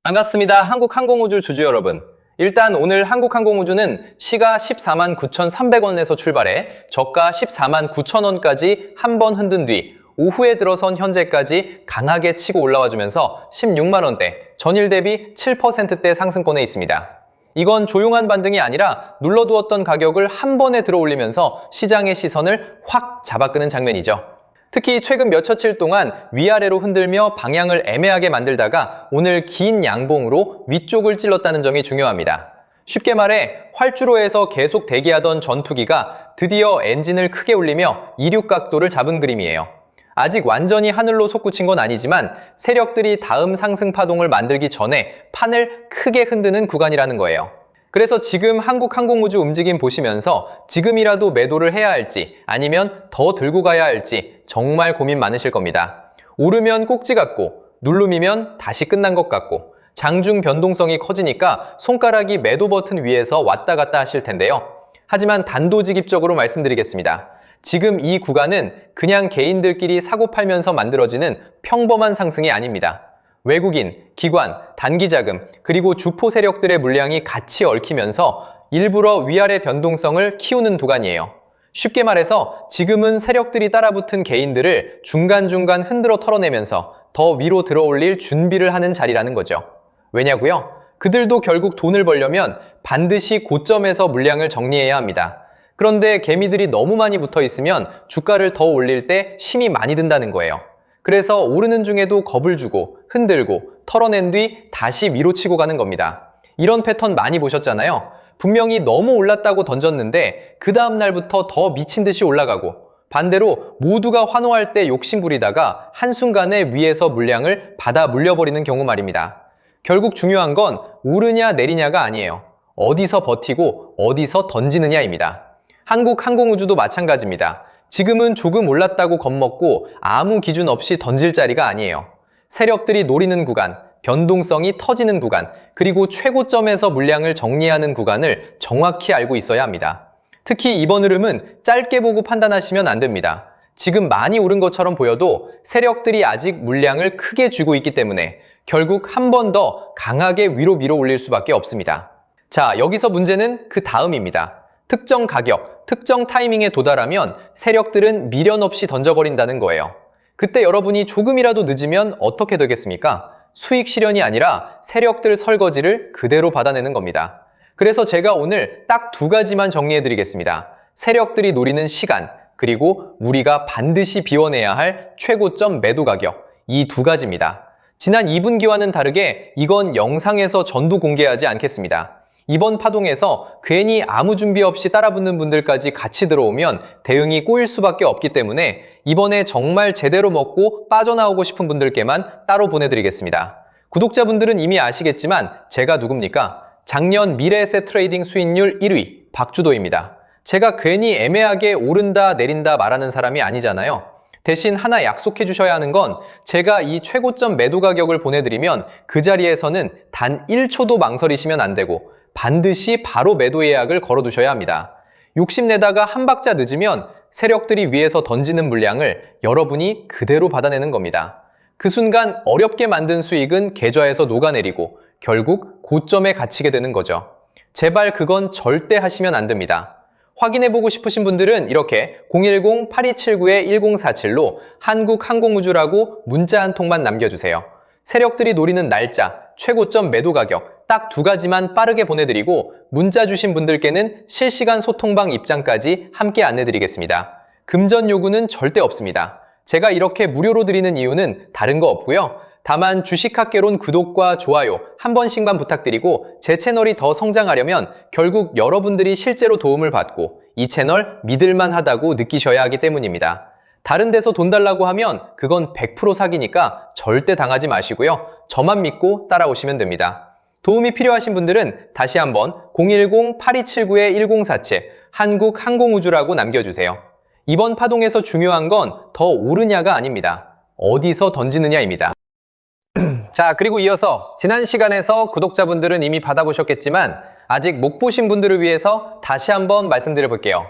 반갑습니다. 한국항공우주 주주 여러분. 일단 오늘 한국항공우주는 시가 14만 9,300원에서 출발해 저가 14만 9천원까지 한 번 흔든 뒤 오후에 들어선 현재까지 강하게 치고 올라와주면서 16만원대, 전일 대비 7%대 상승권에 있습니다. 이건 조용한 반등이 아니라 눌러두었던 가격을 한 번에 들어올리면서 시장의 시선을 확 잡아끄는 장면이죠. 특히 최근 몇며칠 동안 위아래로 흔들며 방향을 애매하게 만들다가 오늘 긴 양봉으로 위쪽을 찔렀다는 점이 중요합니다. 쉽게 말해 활주로에서 계속 대기하던 전투기가 드디어 엔진을 크게 울리며 이륙 각도를 잡은 그림이에요. 아직 완전히 하늘로 솟구친 건 아니지만 세력들이 다음 상승 파동을 만들기 전에 판을 크게 흔드는 구간이라는 거예요. 그래서 지금 한국항공우주 움직임 보시면서 지금이라도 매도를 해야 할지 아니면 더 들고 가야 할지 정말 고민 많으실 겁니다. 오르면 꼭지 같고 누름이면 다시 끝난 것 같고 장중 변동성이 커지니까 손가락이 매도 버튼 위에서 왔다 갔다 하실 텐데요. 하지만 단도직입적으로 말씀드리겠습니다. 지금 이 구간은 그냥 개인들끼리 사고 팔면서 만들어지는 평범한 상승이 아닙니다. 외국인, 기관, 단기자금, 그리고 주포 세력들의 물량이 같이 얽히면서 일부러 위아래 변동성을 키우는 구간이에요. 쉽게 말해서 지금은 세력들이 따라붙은 개인들을 중간중간 흔들어 털어내면서 더 위로 들어올릴 준비를 하는 자리라는 거죠. 왜냐고요? 그들도 결국 돈을 벌려면 반드시 고점에서 물량을 정리해야 합니다. 그런데 개미들이 너무 많이 붙어 있으면 주가를 더 올릴 때 힘이 많이 든다는 거예요. 그래서 오르는 중에도 겁을 주고 흔들고 털어낸 뒤 다시 위로 치고 가는 겁니다. 이런 패턴 많이 보셨잖아요. 분명히 너무 올랐다고 던졌는데 그 다음 날부터 더 미친 듯이 올라가고 반대로 모두가 환호할 때 욕심 부리다가 한순간에 위에서 물량을 받아 물려버리는 경우 말입니다. 결국 중요한 건 오르냐 내리냐가 아니에요. 어디서 버티고 어디서 던지느냐입니다. 한국항공우주도 마찬가지입니다. 지금은 조금 올랐다고 겁먹고 아무 기준 없이 던질 자리가 아니에요. 세력들이 노리는 구간, 변동성이 터지는 구간, 그리고 최고점에서 물량을 정리하는 구간을 정확히 알고 있어야 합니다. 특히 이번 흐름은 짧게 보고 판단하시면 안 됩니다. 지금 많이 오른 것처럼 보여도 세력들이 아직 물량을 크게 쥐고 있기 때문에 결국 한 번 더 강하게 위로 밀어 올릴 수밖에 없습니다. 자, 여기서 문제는 그 다음입니다. 특정 가격, 특정 타이밍에 도달하면 세력들은 미련 없이 던져버린다는 거예요. 그때 여러분이 조금이라도 늦으면 어떻게 되겠습니까? 수익 실현이 아니라 세력들 설거지를 그대로 받아내는 겁니다. 그래서 제가 오늘 딱 두 가지만 정리해드리겠습니다. 세력들이 노리는 시간, 그리고 우리가 반드시 비워내야 할 최고점 매도 가격, 이 두 가지입니다. 지난 2분기와는 다르게 이건 영상에서 전부 공개하지 않겠습니다. 이번 파동에서 괜히 아무 준비 없이 따라붙는 분들까지 같이 들어오면 대응이 꼬일 수밖에 없기 때문에 이번에 정말 제대로 먹고 빠져나오고 싶은 분들께만 따로 보내드리겠습니다. 구독자분들은 이미 아시겠지만 제가 누굽니까? 작년 미래에셋 트레이딩 수익률 1위 박주도입니다. 제가 괜히 애매하게 오른다 내린다 말하는 사람이 아니잖아요. 대신 하나 약속해 주셔야 하는 건 제가 이 최고점 매도 가격을 보내드리면 그 자리에서는 단 1초도 망설이시면 안 되고 반드시 바로 매도 예약을 걸어두셔야 합니다. 욕심내다가 한 박자 늦으면 세력들이 위에서 던지는 물량을 여러분이 그대로 받아내는 겁니다. 그 순간 어렵게 만든 수익은 계좌에서 녹아내리고 결국 고점에 갇히게 되는 거죠. 제발 그건 절대 하시면 안 됩니다. 확인해보고 싶으신 분들은 이렇게 010-8279-1047로 한국항공우주라고 문자 한 통만 남겨주세요. 세력들이 노리는 날짜, 최고점 매도 가격 딱 두 가지만 빠르게 보내드리고 문자 주신 분들께는 실시간 소통방 입장까지 함께 안내드리겠습니다. 금전 요구는 절대 없습니다. 제가 이렇게 무료로 드리는 이유는 다른 거 없고요. 다만 주식학개론 구독과 좋아요 한 번씩만 부탁드리고 제 채널이 더 성장하려면 결국 여러분들이 실제로 도움을 받고 이 채널 믿을만 하다고 느끼셔야 하기 때문입니다. 다른 데서 돈 달라고 하면 그건 100% 사기니까 절대 당하지 마시고요. 저만 믿고 따라오시면 됩니다. 도움이 필요하신 분들은 다시 한번 010-8279-1047 한국항공우주라고 남겨주세요. 이번 파동에서 중요한 건 더 오르냐가 아닙니다. 어디서 던지느냐입니다. 자, 그리고 이어서 지난 시간에서 구독자분들은 이미 받아보셨겠지만 아직 못 보신 분들을 위해서 다시 한번 말씀드려 볼게요.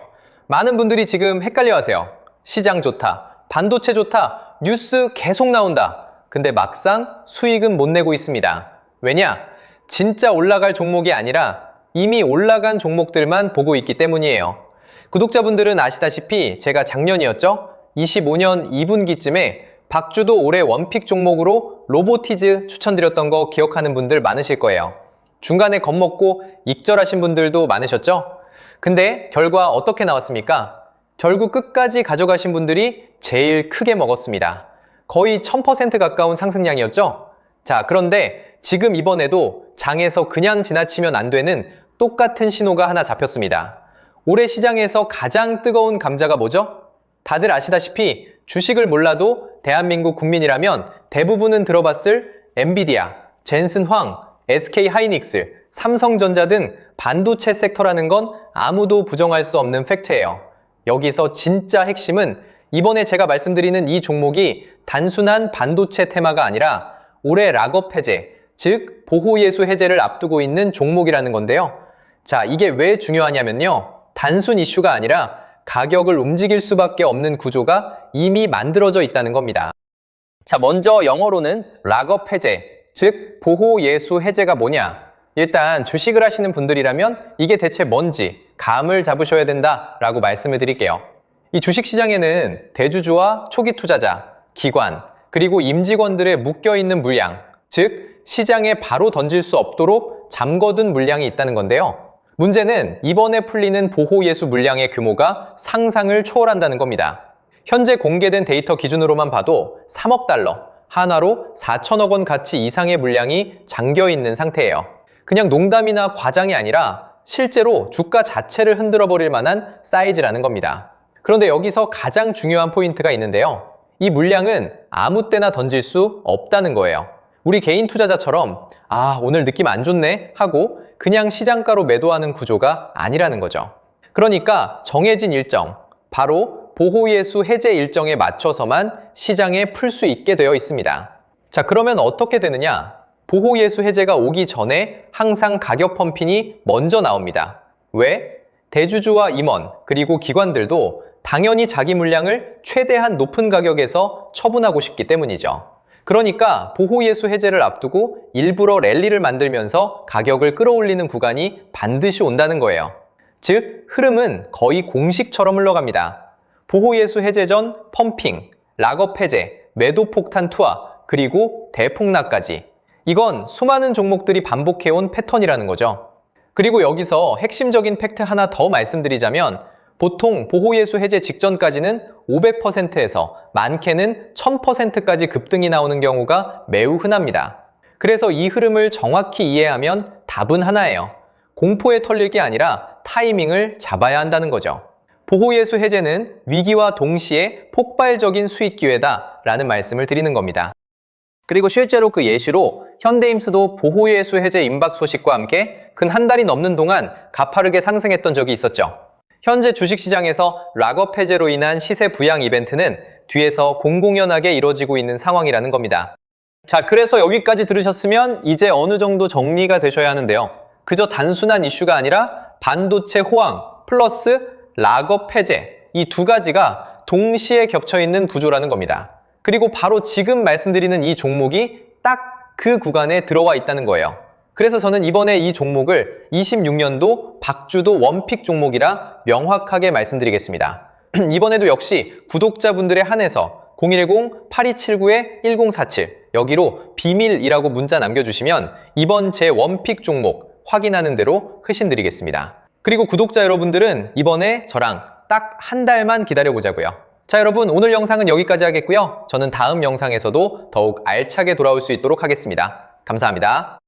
많은 분들이 지금 헷갈려 하세요. 시장 좋다, 반도체 좋다, 뉴스 계속 나온다. 근데 막상 수익은 못 내고 있습니다. 왜냐? 진짜 올라갈 종목이 아니라 이미 올라간 종목들만 보고 있기 때문이에요. 구독자분들은 아시다시피 제가 작년이었죠? 25년 2분기쯤에 박주도 올해 원픽 종목으로 로보티즈 추천드렸던 거 기억하는 분들 많으실 거예요. 중간에 겁먹고 익절하신 분들도 많으셨죠? 근데 결과 어떻게 나왔습니까? 결국 끝까지 가져가신 분들이 제일 크게 먹었습니다. 거의 1000% 가까운 상승량이었죠? 자, 그런데 지금 이번에도 장에서 그냥 지나치면 안 되는 똑같은 신호가 하나 잡혔습니다. 올해 시장에서 가장 뜨거운 감자가 뭐죠? 다들 아시다시피 주식을 몰라도 대한민국 국민이라면 대부분은 들어봤을 엔비디아, 젠슨황, SK하이닉스, 삼성전자 등 반도체 섹터라는 건 아무도 부정할 수 없는 팩트예요. 여기서 진짜 핵심은 이번에 제가 말씀드리는 이 종목이 단순한 반도체 테마가 아니라 올해 락업 해제, 즉 보호예수 해제를 앞두고 있는 종목이라는 건데요. 자, 이게 왜 중요하냐면요. 단순 이슈가 아니라 가격을 움직일 수밖에 없는 구조가 이미 만들어져 있다는 겁니다. 자, 먼저 영어로는 락업 해제, 즉 보호예수 해제가 뭐냐? 일단 주식을 하시는 분들이라면 이게 대체 뭔지 감을 잡으셔야 된다라고 말씀을 드릴게요. 이 주식시장에는 대주주와 초기 투자자, 기관, 그리고 임직원들의 묶여있는 물량, 즉 시장에 바로 던질 수 없도록 잠궈둔 물량이 있다는 건데요. 문제는 이번에 풀리는 보호예수 물량의 규모가 상상을 초월한다는 겁니다. 현재 공개된 데이터 기준으로만 봐도 3억 달러, 하나로 4천억 원 가치 이상의 물량이 잠겨있는 상태예요. 그냥 농담이나 과장이 아니라 실제로 주가 자체를 흔들어버릴 만한 사이즈라는 겁니다. 그런데 여기서 가장 중요한 포인트가 있는데요. 이 물량은 아무 때나 던질 수 없다는 거예요. 우리 개인 투자자처럼 오늘 느낌 안 좋네 하고 그냥 시장가로 매도하는 구조가 아니라는 거죠. 그러니까 정해진 일정, 바로 보호예수 해제 일정에 맞춰서만 시장에 풀 수 있게 되어 있습니다. 자, 그러면 어떻게 되느냐? 보호예수 해제가 오기 전에 항상 가격 펌핑이 먼저 나옵니다. 왜? 대주주와 임원, 그리고 기관들도 당연히 자기 물량을 최대한 높은 가격에서 처분하고 싶기 때문이죠. 그러니까 보호예수 해제를 앞두고 일부러 랠리를 만들면서 가격을 끌어올리는 구간이 반드시 온다는 거예요. 즉, 흐름은 거의 공식처럼 흘러갑니다. 보호예수 해제 전 펌핑, 락업 해제, 매도 폭탄 투하, 그리고 대폭락까지. 이건 수많은 종목들이 반복해온 패턴이라는 거죠. 그리고 여기서 핵심적인 팩트 하나 더 말씀드리자면 보통 보호예수 해제 직전까지는 500%에서 많게는 1000%까지 급등이 나오는 경우가 매우 흔합니다. 그래서 이 흐름을 정확히 이해하면 답은 하나예요. 공포에 털릴 게 아니라 타이밍을 잡아야 한다는 거죠. 보호예수 해제는 위기와 동시에 폭발적인 수익 기회다 라는 말씀을 드리는 겁니다. 그리고 실제로 그 예시로 현대임스도 보호예수 해제 임박 소식과 함께 근 한 달이 넘는 동안 가파르게 상승했던 적이 있었죠. 현재 주식시장에서 락업 해제로 인한 시세 부양 이벤트는 뒤에서 공공연하게 이뤄지고 있는 상황이라는 겁니다. 자, 그래서 여기까지 들으셨으면 이제 어느 정도 정리가 되셔야 하는데요. 그저 단순한 이슈가 아니라 반도체 호황 플러스 락업 해제, 이 두 가지가 동시에 겹쳐있는 구조라는 겁니다. 그리고 바로 지금 말씀드리는 이 종목이 딱 그 구간에 들어와 있다는 거예요. 그래서 저는 이번에 이 종목을 26년도 박주도 원픽 종목이라 명확하게 말씀드리겠습니다. 이번에도 역시 구독자분들에 한해서 010-8279-1047 여기로 비밀이라고 문자 남겨주시면 이번 제 원픽 종목 확인하는 대로 회신드리겠습니다. 그리고 구독자 여러분들은 이번에 저랑 딱 한 달만 기다려보자고요. 자, 여러분, 오늘 영상은 여기까지 하겠고요. 저는 다음 영상에서도 더욱 알차게 돌아올 수 있도록 하겠습니다. 감사합니다.